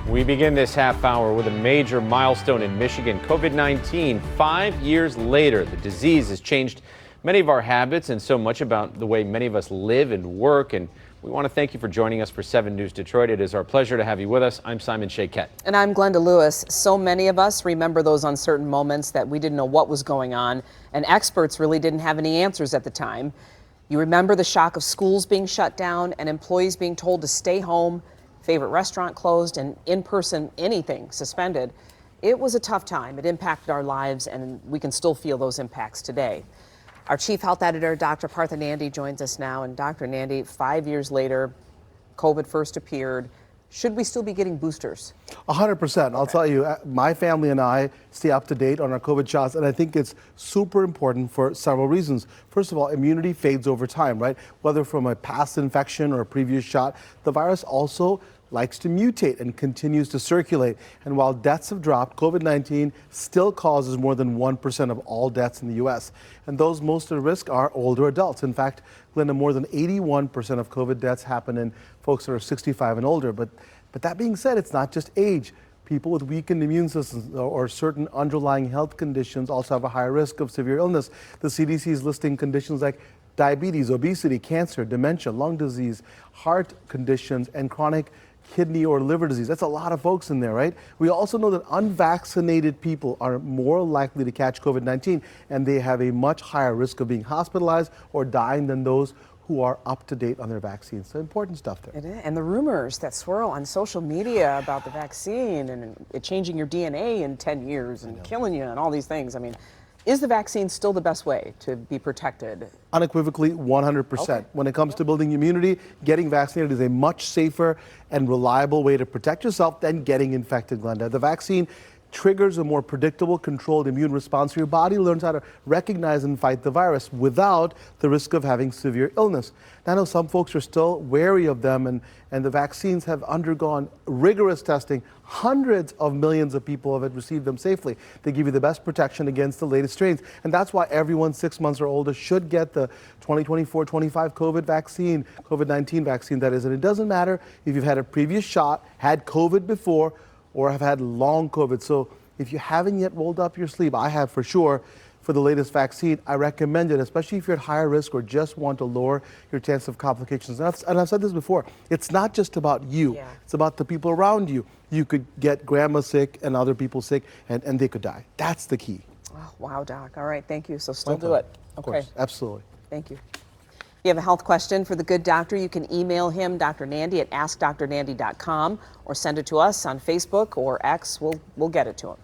We begin this half hour with a major milestone in Michigan. COVID-19, 5 years later, the disease has changed many of our habits and so much about the way many of us live and work. And we want to thank you for joining us for 7 News Detroit. It is our pleasure to have you with us. I'm Simon Shakett. And I'm Glenda Lewis. So many of us remember those uncertain moments that we didn't know what was going on, and experts really didn't have any answers at the time. You remember the shock of schools being shut down and employees being told to stay home, favorite restaurant closed, and in-person anything suspended. It was a tough time. It impacted our lives, and we can still feel those impacts today. Our chief health editor, Dr. Nandi, joins us now. And Dr. Nandi, 5 years later, COVID first appeared. Should we still be getting boosters? 100%. I'll tell you, my family and I stay up to date on our COVID shots, and I think it's super important for several reasons. First of all, immunity fades over time, right? Whether from a past infection or a previous shot, the virus also likes to mutate and continues to circulate. And while deaths have dropped, COVID-19 still causes more than 1% of all deaths in the U.S. And those most at risk are older adults. In fact, Glenda, more than 81% of COVID deaths happen in folks that are 65 and older. But that being said, it's not just age. People with weakened immune systems or certain underlying health conditions also have a higher risk of severe illness. The CDC is listing conditions like diabetes, obesity, cancer, dementia, lung disease, heart conditions, and chronic kidney or liver disease. That's a lot of folks in there, right? We also know that unvaccinated people are more likely to catch COVID-19, and they have a much higher risk of being hospitalized or dying than those who are up to date on their vaccines. So important stuff there. It is. And the rumors that swirl on social media about the vaccine and it changing your DNA in 10 years and killing you and all these things. I mean, is the vaccine still the best way to be protected? Unequivocally, 100%. Okay. When it comes to building immunity, getting vaccinated is a much safer and reliable way to protect yourself than getting infected, Glenda. The vaccine triggers a more predictable, controlled immune response, so your body learns how to recognize and fight the virus without the risk of having severe illness. Now, I know some folks are still wary of them, and the vaccines have undergone rigorous testing. Hundreds of millions of people have received them safely. They give you the best protection against the latest strains, and that's why everyone 6 months or older should get the 2024-25 COVID-19 vaccine, that is. And it doesn't matter if you've had a previous shot, had COVID before, or have had long COVID. So if you haven't yet rolled up your sleeve, I have for sure, for the latest vaccine, I recommend it, especially if you're at higher risk or just want to lower your chance of complications. And I've said this before, it's not just about you, it's about the people around you. You could get grandma sick and other people sick, and they could die. That's the key. Oh, wow, Doc. All right, thank you. So still do it. Of course, absolutely. Thank you. If you have a health question for the good doctor, you can email him, Dr. Nandi, at askdrnandi.com, or send it to us on Facebook or X. We'll get it to him.